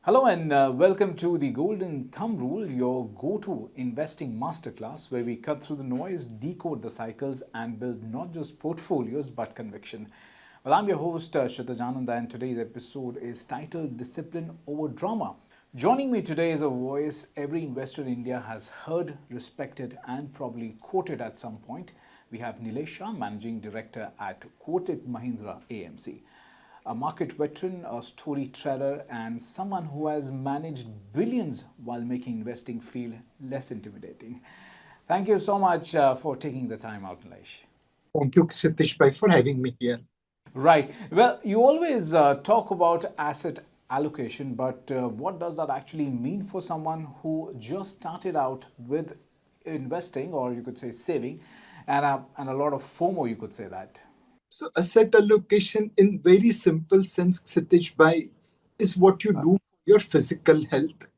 Hello and welcome to the Golden Thumb Rule, your go-to investing masterclass where we cut through the noise, decode the cycles and build not just portfolios but conviction. Well, I'm your host Shraddha Jananda and today's episode is titled Discipline Over Drama. Joining me today is a voice every investor in India has heard, respected and probably quoted at some point. We have Nilesh Shah, Managing Director at Kotak Mahindra AMC. A market veteran, a storyteller, and someone who has managed billions while making investing feel less intimidating. Thank you so much for taking the time out, Nilesh. Thank you, Sitish Bhai, for having me here. Right. Well, you always talk about asset allocation, but what does that actually mean for someone who just started out with investing, or you could say saving, and a lot of FOMO, you could say that? So, asset allocation, in very simple sense, Sitish Bhai, is what you do for your physical health.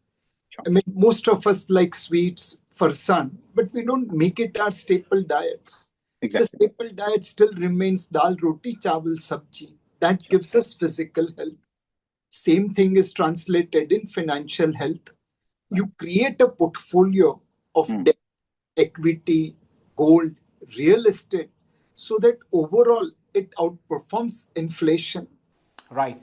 I mean, most of us like sweets for sun, but we don't make it our staple diet. The staple diet still remains dal, roti, chawal, sabji. That gives us physical health. Same thing is translated in financial health. You create a portfolio of debt, equity, gold, real estate, so that overall it outperforms inflation. Right.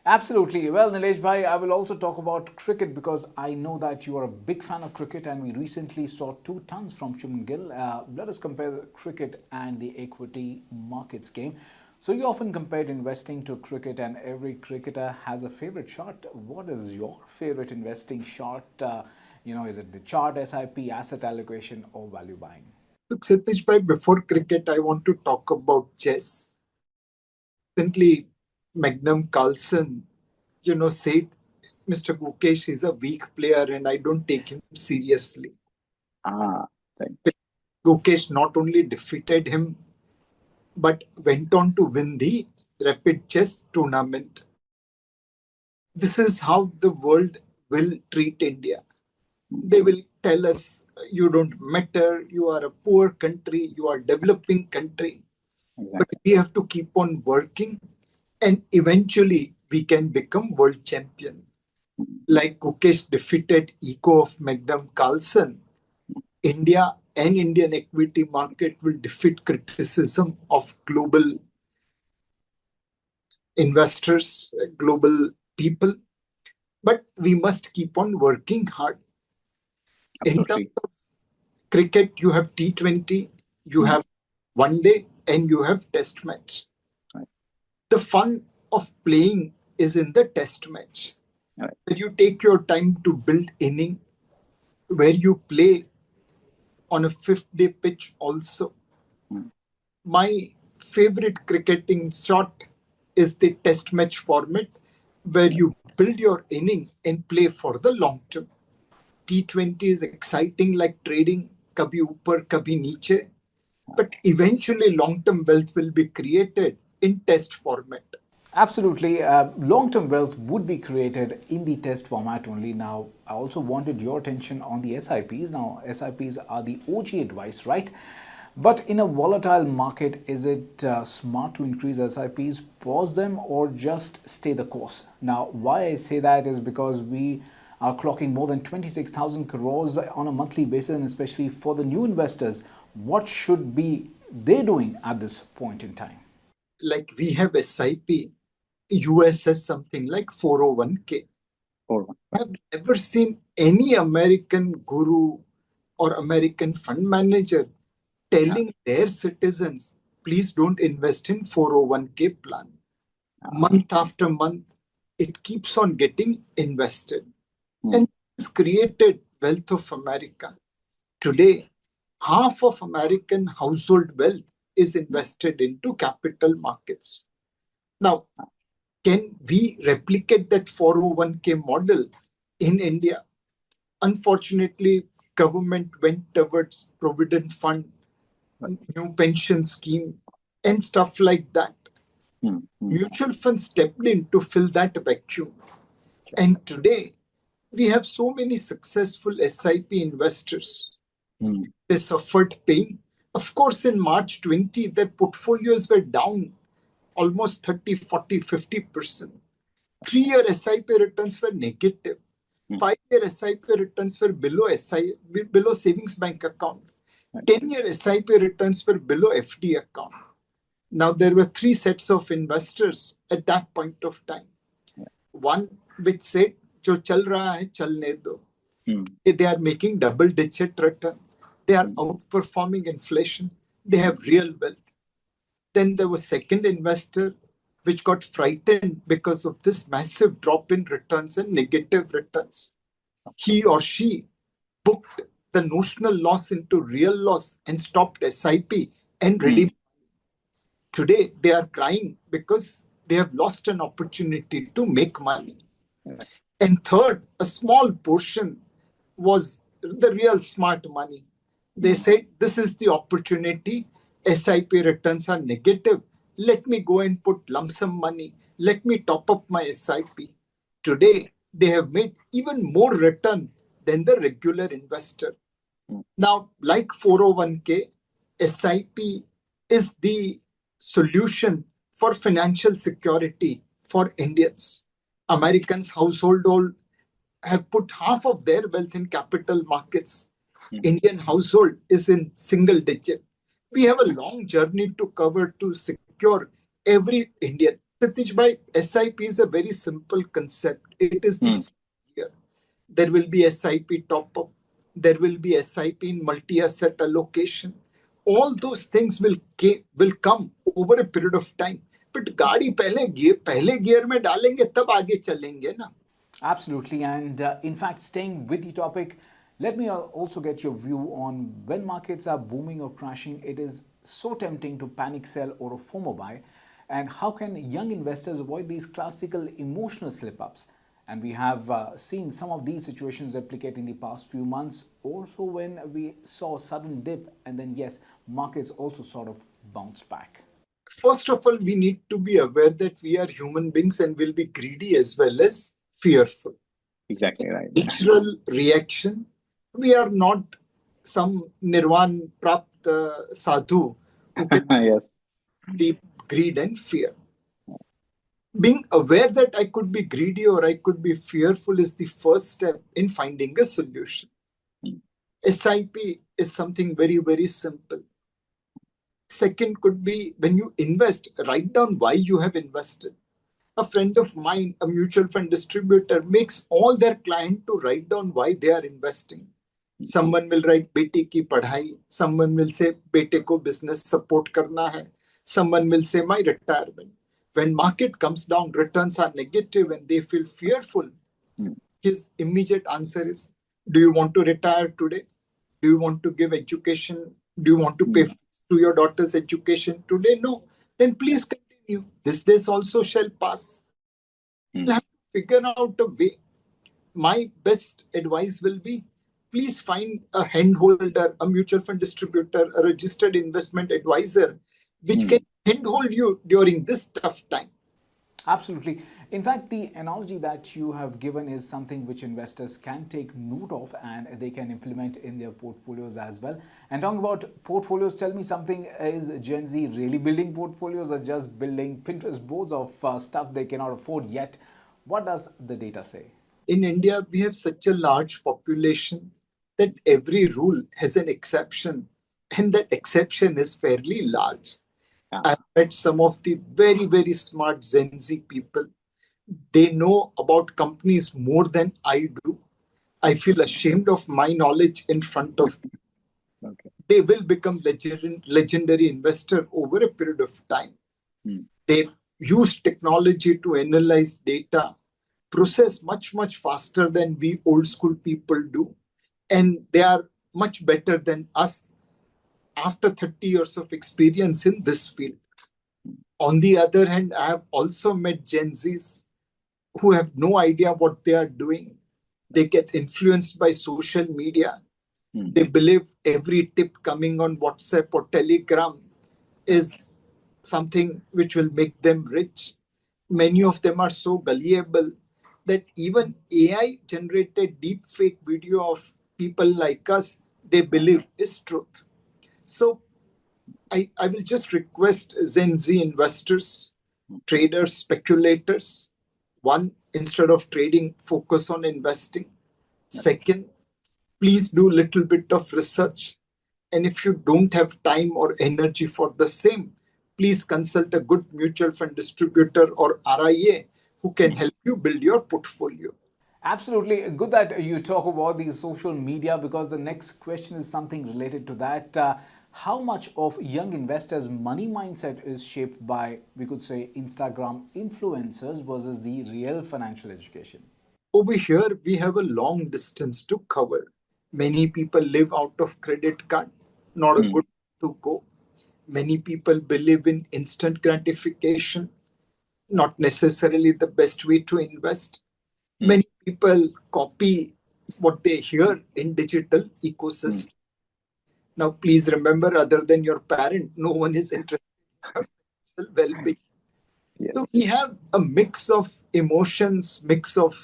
Absolutely. Well, Nilesh Bhai, I will also talk about cricket because I know that you are a big fan of cricket and we recently saw 2 tons from Shubman Gill. Let us compare the cricket and the equity markets game. So you often compared investing to cricket and every cricketer has a favorite shot. What is your favorite investing shot? Is it the chart, SIP, asset allocation or value buying? Look, Satish Bhai, before cricket, I want to talk about chess. Recently, Magnum Carlsen, said Mr. Gukesh is a weak player and I don't take him seriously. Right. Gukesh not only defeated him, but went on to win the rapid chess tournament. This is how the world will treat India. They will tell us, you don't matter, you are a poor country, you are a developing country. But we have to keep on working and eventually we can become world champion. Like Gukesh defeated Eco of Magnum Carlsen, India and Indian equity market will defeat criticism of global investors, global people. But we must keep on working hard. In terms of cricket, you have T20, you have one day, and you have test match. Right. The fun of playing is in the test match. Right. Where you take your time to build inning, where you play on a 5th-day pitch also. My favorite cricketing shot is the test match format, where you build your inning and play for the long term. T20 is exciting like trading, kabhi upar, kabhi niche. But eventually long-term wealth will be created in test format. Absolutely. Long-term wealth would be created in the test format only. Now, I also wanted your attention on the SIPs. Now, SIPs are the OG advice, right? But in a volatile market, is it smart to increase SIPs, pause them, or just stay the course? Now, why I say that is because we are clocking more than 26,000 crores on a monthly basis, and especially for the new investors, what should be they doing at this point in time? Like we have SIP, US has something like 401k. I have never seen any American guru or American fund manager telling their citizens, please don't invest in 401k plan. Month after month, it keeps on getting invested. And it's created wealth of America. Today, half of American household wealth is invested into capital markets. Now, can we replicate that 401k model in India? Unfortunately, government went towards provident fund, new pension scheme, and stuff like that. Mutual funds stepped in to fill that vacuum. And today, we have so many successful SIP investors. They suffered pain. Of course, in March 20, their portfolios were down almost 30, 40, 50%. 3-year SIP returns were negative. 5-year SIP returns were below savings bank account. 10-year SIP returns were below FD account. Now, there were 3 sets of investors at that point of time. One which said, "Jo chal raha hai, chalne do." They are making double-digit return. They are outperforming inflation. They have real wealth. Then there was second investor which got frightened because of this massive drop in returns and negative returns. He or she booked the notional loss into real loss and stopped SIP and redeemed. Today, they are crying because they have lost an opportunity to make money. And third, a small portion was the real smart money. They said, "This is the opportunity. SIP returns are negative. Let me go and put lump sum money. Let me top up my SIP." Today, they have made even more return than the regular investor. Now, like 401k, SIP is the solution for financial security for Indians. Americans household have put half of their wealth in capital markets. Indian household is in single digit. We have a long journey to cover to secure every Indian. Satish bhai, SIP is a very simple concept. It is the year. There will be SIP top up. There will be SIP in multi-asset allocation. All those things will come over a period of time. But गाड़ी पहले gear में डालेंगे तब आगे चलेंगे ना. Absolutely. And in fact, staying with the topic, let me also get your view on when markets are booming or crashing, it is so tempting to panic sell or a FOMO buy. And how can young investors avoid these classical emotional slip-ups? And we have seen some of these situations replicate in the past few months, also when we saw a sudden dip and then, yes, markets also sort of bounced back. First of all, we need to be aware that we are human beings and will be greedy as well as fearful. Exactly right. Natural reaction. We are not some nirvan prapt sadhu who can Yes. deep greed and fear. Being aware that I could be greedy or I could be fearful is the first step in finding a solution. SIP is something very, very simple. Second could be when you invest, write down why you have invested. A friend of mine, a mutual fund distributor, makes all their clients to write down why they are investing. Someone will write beti ki padhai. Someone will say bete ko business support karna hai. Someone will say my retirement. When market comes down, returns are negative and they feel fearful. His immediate answer is, do you want to retire today? Do you want to give education? Do you want to pay to your daughter's education today? No. Then please continue. This days also shall pass. You'll have to figure out a way. My best advice will be, please find a handholder, a mutual fund distributor, a registered investment advisor, which can handhold you during this tough time. Absolutely. In fact, the analogy that you have given is something which investors can take note of and they can implement in their portfolios as well. And talking about portfolios, tell me something, is Gen Z really building portfolios or just building Pinterest boards of stuff they cannot afford yet? What does the data say? In India, we have such a large population that every rule has an exception, and that exception is fairly large. I've met some of the very, very smart Gen Z people. They know about companies more than I do. I feel ashamed of my knowledge in front of them. Okay. They will become legendary investor over a period of time. They use technology to analyze data, process much, much faster than we old school people do. And they are much better than us after 30 years of experience in this field. On the other hand, I have also met Gen Zs who have no idea what they are doing. They get influenced by social media. They believe every tip coming on WhatsApp or Telegram is something which will make them rich. Many of them are so gullible that even AI-generated deepfake video of people like us, they believe is truth. So I will just request Gen Z investors, traders, speculators, One, instead of trading, focus on investing. Second, please do a little bit of research. And if you don't have time or energy for the same, please consult a good mutual fund distributor or RIA who can help you build your portfolio. Absolutely. Good that you talk about the social media, because the next question is something related to that. How much of young investors' money mindset is shaped by, we could say, Instagram influencers versus the real financial education? Over here, we have a long distance to cover. Many people live out of credit card, not a good to go. Many people believe in instant gratification, not necessarily the best way to invest. Many people copy what they hear in digital ecosystem. Now, please remember, other than your parent, no one is interested in your financial well-being. Yes. So we have a mix of emotions, mix of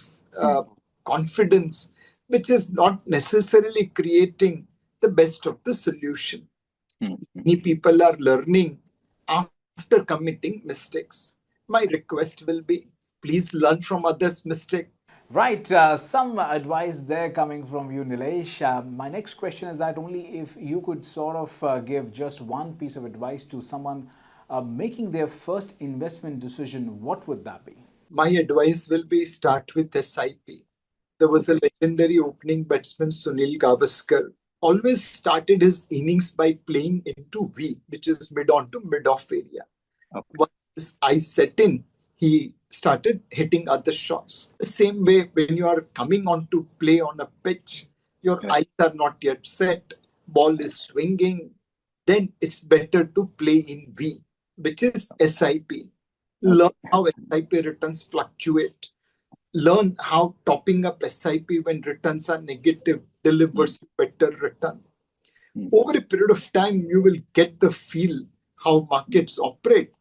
confidence, which is not necessarily creating the best of the solution. Many people are learning after committing mistakes. My request will be, please learn from others' mistakes. Right, some advice there coming from you, Nilesh. My next question is that only if you could sort of give just one piece of advice to someone making their first investment decision, what would that be? My advice will be start with SIP. There was a legendary opening batsman, Sunil Gavaskar, always started his innings by playing into V, which is mid on to mid off area. Once his eyes set in, he started hitting other shots. The same way, when you are coming on to play on a pitch, your eyes are not yet set, ball is swinging, then it's better to play in V, which is SIP. Learn how SIP returns fluctuate. Learn how topping up SIP when returns are negative delivers better return. Over a period of time, you will get the feel how markets operate.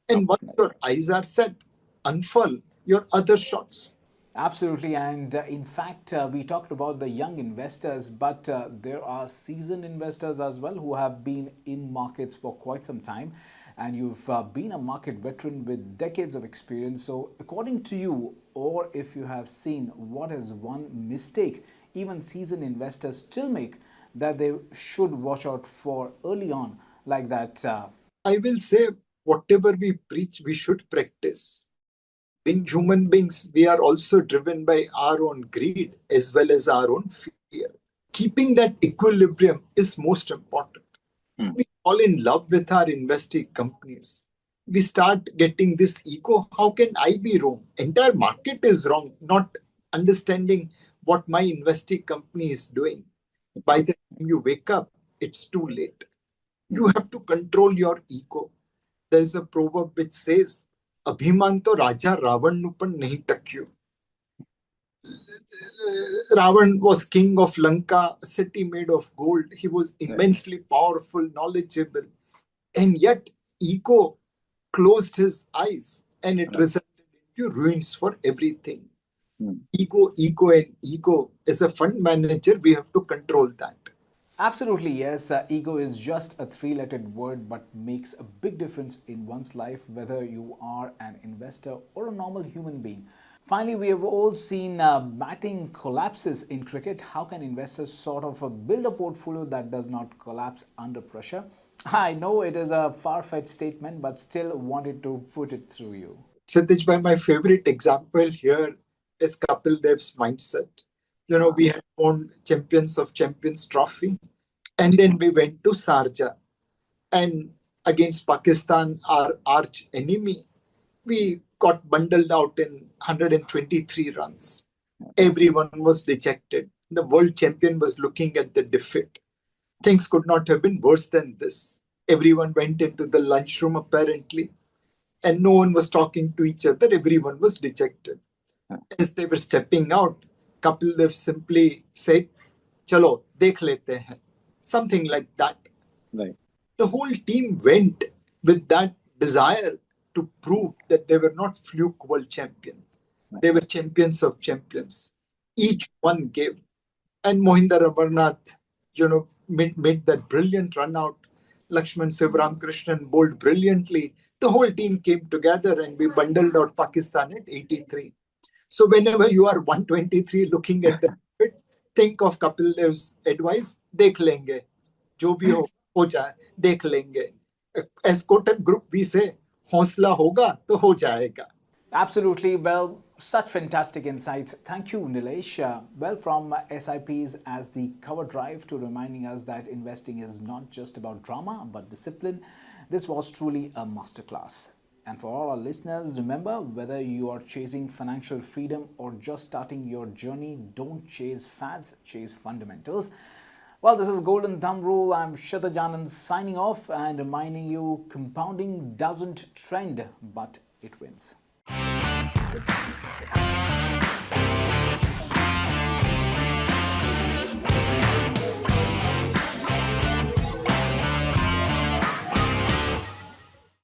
And once your eyes are set, unfurl your other shots. Absolutely, and in fact, we talked about the young investors, but there are seasoned investors as well who have been in markets for quite some time, and you've been a market veteran with decades of experience. So, according to you, or if you have seen, what is one mistake even seasoned investors still make that they should watch out for early on, like that? I will say, whatever we preach, we should practice. Being human beings, we are also driven by our own greed as well as our own fear. Keeping that equilibrium is most important. We fall in love with our investee companies. We start getting this ego. How can I be wrong? Entire market is wrong, not understanding what my investee company is doing. By the time you wake up, it's too late. You have to control your ego. There is a proverb which says, Abhiman to Raja Ravan nu pan nahi takyu. Ravan was king of Lanka, a city made of gold. He was immensely powerful, knowledgeable. And yet, ego closed his eyes and it resulted into ruins for everything. Ego, ego, and ego. As a fund manager, we have to control that. Absolutely, yes. Ego is just a three-lettered word but makes a big difference in one's life, whether you are an investor or a normal human being. Finally, we have all seen batting collapses in cricket. How can investors sort of build a portfolio that does not collapse under pressure? I know it is a far-fetched statement, but still wanted to put it through you. Satish, my favorite example here is Kapil Dev's mindset. We had won Champions of Champions trophy, and then we went to Sharjah. And against Pakistan, our arch enemy, we got bundled out in 123 runs. Everyone was dejected. The world champion was looking at the defeat. Things could not have been worse than this. Everyone went into the lunchroom apparently, and no one was talking to each other. Everyone was dejected. As they were stepping out, Kapil Dev simply said, Chalo, dekh lete hain. Something like that. Right. The whole team went with that desire to prove that they were not fluke world champion. They were champions of champions. Each one gave. And Mahindra Amarnath, made that brilliant run out. Lakshman Krishnan bowled brilliantly. The whole team came together and we bundled out Pakistan at 83. So whenever you are 123 looking at the profit, think of Kapil Dev's advice, देख लेंगे, जो भी हो जाए, देख लेंगे. As Kotak Group, we say, हौसला होगा तो हो जाएगा. Absolutely. Well, such fantastic insights. Thank you, Nilesh. Well, from SIPs as the cover drive to reminding us that investing is not just about drama, but discipline. This was truly a masterclass. And for all our listeners, remember, whether you are chasing financial freedom or just starting your journey, don't chase fads, chase fundamentals. Well, this is Golden Thumb Rule. I'm Shatajanand signing off and reminding you, compounding doesn't trend, but it wins.